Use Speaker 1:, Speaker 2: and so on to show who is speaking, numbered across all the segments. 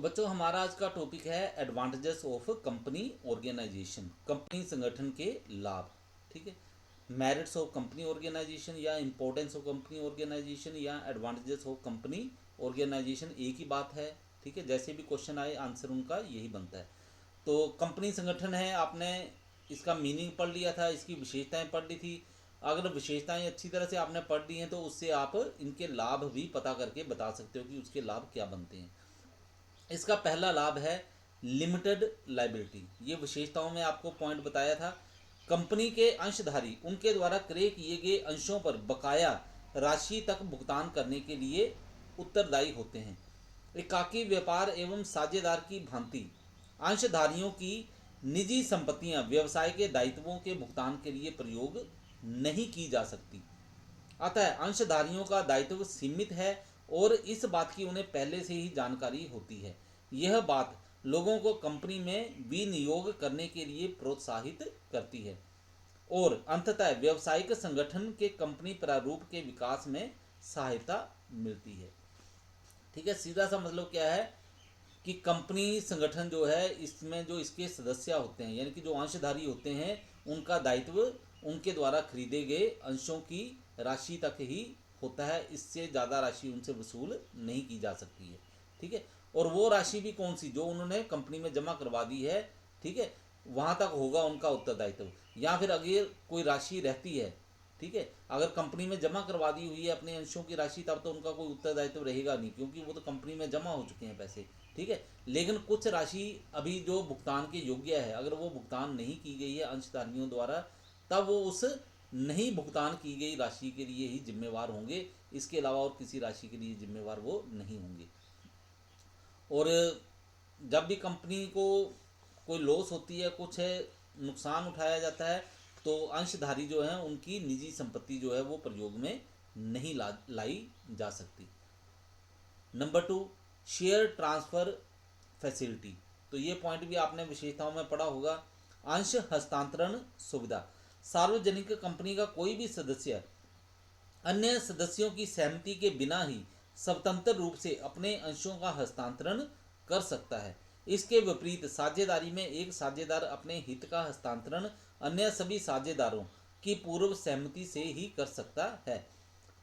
Speaker 1: तो बच्चों हमारा आज का टॉपिक है advantages of company organisation, company संगठन के लाभ। ठीक है, मेरिट्स ऑफ कंपनी ऑर्गेनाइजेशन या इंपॉर्टेंस ऑफ कंपनी ऑर्गेनाइजेशन या एडवांटेजेस ऑफ कंपनी ऑर्गेनाइजेशन एक ही बात है। ठीक है, जैसे भी क्वेश्चन आए आंसर उनका यही बनता है। तो कंपनी संगठन है, आपने इसका मीनिंग पढ़ लिया था, इसकी विशेषताएं पढ़ ली थी। अगर विशेषताएं अच्छी तरह से आपने पढ़ ली हैं तो उससे आप इनके लाभ भी पता करके बता सकते हो कि उसके लाभ क्या बनते हैं। इसका पहला लाभ है लिमिटेड लाइबिलिटी। ये विशेषताओं में आपको पॉइंट बताया था। कंपनी के अंशधारी उनके द्वारा क्रय किए गए अंशों पर बकाया राशि तक भुगतान करने के लिए उत्तरदायी होते हैं। एकाकी व्यापार एवं साझेदार की भांति अंशधारियों की निजी संपत्तियां व्यवसाय के दायित्वों के भुगतान के लिए प्रयोग नहीं की जा सकती। अतः अंशधारियों का दायित्व सीमित है और इस बात की उन्हें पहले से ही जानकारी होती है। यह बात लोगों को कंपनी में विनियोग करने के लिए प्रोत्साहित करती है और अंततः व्यावसायिक संगठन के कंपनी प्रारूप के विकास में सहायता मिलती है। ठीक है, सीधा सा मतलब क्या है कि कंपनी संगठन जो है इसमें जो इसके सदस्य होते हैं यानी कि जो अंशधारी होते हैं उनका दायित्व उनके द्वारा खरीदे गए अंशों की राशि तक ही होता है। इससे ज़्यादा राशि उनसे वसूल नहीं की जा सकती है। ठीक है, और वो राशि भी कौन सी जो उन्होंने कंपनी में जमा करवा दी है, ठीक है, वहाँ तक होगा उनका उत्तरदायित्व। या फिर अगर कोई राशि रहती है, ठीक है, अगर कंपनी में जमा करवा दी हुई है अपने अंशों की राशि तब तो उनका कोई उत्तरदायित्व रहेगा नहीं, क्योंकि वो तो कंपनी में जमा हो चुके हैं पैसे। ठीक है, लेकिन कुछ राशि अभी जो भुगतान के योग्य है, अगर वो भुगतान नहीं की गई है अंशधारियों द्वारा, तब वो उस नहीं भुगतान की गई राशि के लिए ही जिम्मेवार होंगे। इसके अलावा और किसी राशि के लिए जिम्मेवार वो नहीं होंगे। और जब भी कंपनी को कोई लॉस होती है, कुछ है नुकसान उठाया जाता है, तो अंशधारी जो है उनकी निजी संपत्ति जो है वो प्रयोग में नहीं लाई जा सकती। Number 2, share transfer facility. तो ये पॉइंट भी आपने विशेषताओं में पढ़ा होगा। अंश हस्तांतरण सुविधा। सार्वजनिक कंपनी का कोई भी सदस्य अन्य सदस्यों की सहमति के बिना ही स्वतंत्र रूप से अपने अंशों का हस्तांतरण कर सकता है। इसके विपरीत साझेदारी में एक साझेदार अपने हित का हस्तांतरण अन्य सभी साझेदारों की पूर्व सहमति से ही कर सकता है।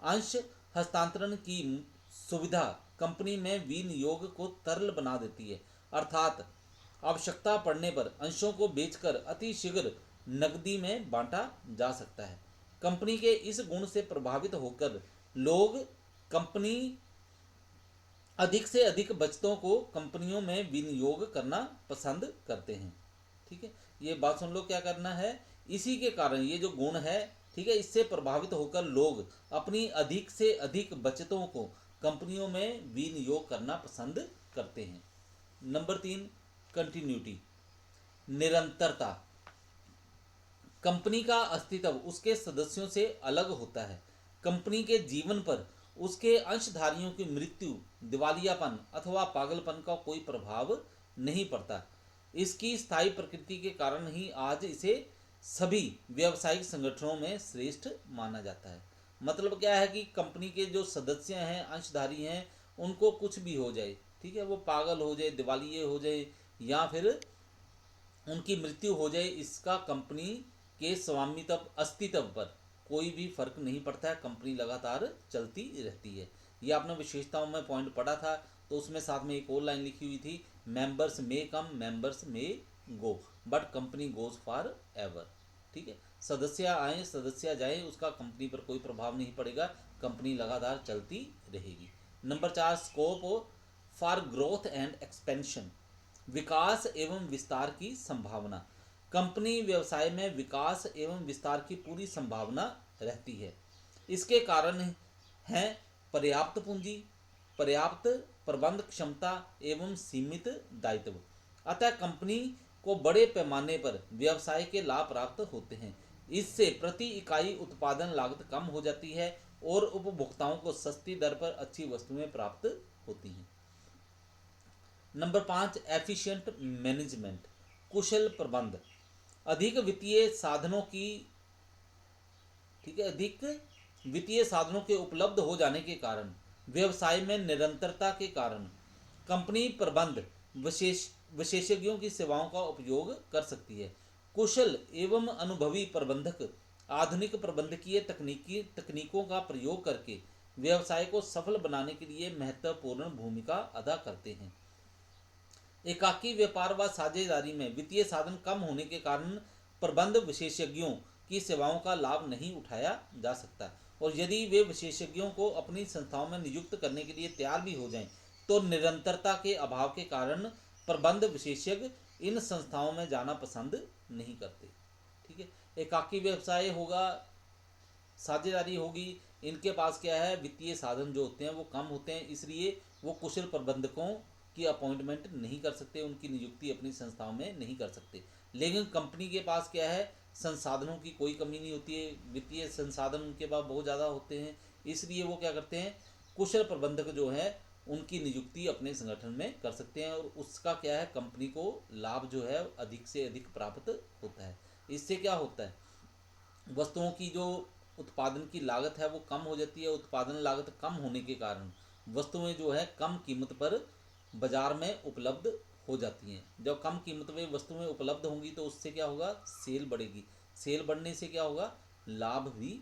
Speaker 1: अंश हस्तांतरण की सुविधा कंपनी में विनियोग को तरल बना देती है, अर्थात आवश्यकता पड़ने पर अंशों को बेचकर अति शीघ्र नकदी में बांटा जा सकता है। कंपनी के इस गुण से प्रभावित होकर लोग कंपनी अधिक से अधिक बचतों को कंपनियों में विनियोग करना पसंद करते हैं। ठीक है, ये बात सुन लो क्या करना है। इसी के कारण ये जो गुण है, ठीक है, इससे प्रभावित होकर लोग अपनी अधिक से अधिक बचतों को कंपनियों में विनियोग करना पसंद करते हैं। नंबर 3, कंटिन्यूटी, निरंतरता। कंपनी का अस्तित्व उसके सदस्यों से अलग होता है। कंपनी के जीवन पर उसके अंशधारियों की मृत्यु, दिवालियापन अथवा पागलपन का कोई प्रभाव नहीं पड़ता। इसकी स्थायी प्रकृति के कारण ही आज इसे सभी व्यावसायिक संगठनों में श्रेष्ठ माना जाता है। मतलब क्या है कि कंपनी के जो सदस्य हैं, अंशधारी हैं, उनको कुछ भी हो जाए, ठीक है, वो पागल हो जाए, दिवालिये हो जाए या फिर उनकी मृत्यु हो जाए, इसका कंपनी के स्वामित्व अस्तित्व पर कोई भी फर्क नहीं पड़ता है। कंपनी लगातार चलती रहती है। ये आपने विशेषताओं में पॉइंट पढ़ा था, तो उसमें साथ में एक और लाइन लिखी हुई थी, members may come members may go but company goes for ever. ठीक है, सदस्य आए सदस्य जाए, उसका कंपनी पर कोई प्रभाव नहीं पड़ेगा, कंपनी लगातार चलती रहेगी। Number 4, scope for growth and expansion, विकास एवं विस्तार की संभावना। कंपनी व्यवसाय में विकास एवं विस्तार की पूरी संभावना रहती है। इसके कारण हैं पर्याप्त पूंजी, पर्याप्त प्रबंध क्षमता एवं सीमित दायित्व। अतः कंपनी को बड़े पैमाने पर व्यवसाय के लाभ प्राप्त होते हैं। इससे प्रति इकाई उत्पादन लागत कम हो जाती है और उपभोक्ताओं को सस्ती दर पर अच्छी वस्तुएं प्राप्त होती हैं। नंबर 5, एफिशिएंट मैनेजमेंट, कुशल प्रबंध। अधिक वित्तीय साधनों की, ठीक है, अधिक वित्तीय साधनों के उपलब्ध हो जाने के कारण व्यवसाय में निरंतरता के कारण कंपनी प्रबंध विशेषज्ञों की सेवाओं का उपयोग कर सकती है। कुशल एवं अनुभवी प्रबंधक आधुनिक प्रबंधकीय तकनीकों का प्रयोग करके व्यवसाय को सफल बनाने के लिए महत्वपूर्ण भूमिका अदा करते हैं। एकाकी व्यापार व साझेदारी में वित्तीय साधन कम होने के कारण प्रबंध विशेषज्ञों की सेवाओं का लाभ नहीं उठाया जा सकता, और यदि वे विशेषज्ञों को अपनी संस्थाओं में नियुक्त करने के लिए तैयार भी हो जाएं, तो निरंतरता के अभाव के कारण प्रबंध विशेषज्ञ इन संस्थाओं में जाना पसंद नहीं करते। ठीक है, एकाकी व्यवसाय होगा, साझेदारी होगी, इनके पास क्या है, वित्तीय साधन जो होते हैं वो कम होते हैं, इसलिए वो कुशल प्रबंधकों की अपॉइंटमेंट नहीं कर सकते, उनकी नियुक्ति अपनी संस्थाओं में नहीं कर सकते। लेकिन कंपनी के पास क्या है, संसाधनों की कोई कमी नहीं होती है, वित्तीय संसाधन उनके पास बहुत ज़्यादा होते हैं, इसलिए वो क्या करते हैं, कुशल प्रबंधक जो है उनकी नियुक्ति अपने संगठन में कर सकते हैं, और उसका क्या है, कंपनी को लाभ जो है अधिक से अधिक प्राप्त होता है। इससे क्या होता है, वस्तुओं की जो उत्पादन की लागत है वो कम हो जाती है। उत्पादन लागत कम होने के कारण वस्तुएं जो है कम कीमत पर बाजार में उपलब्ध हो जाती हैं। जब कम कीमत में वस्तुएं उपलब्ध होंगी तो उससे क्या होगा, सेल बढ़ेगी। सेल बढ़ने से क्या होगा, लाभ भी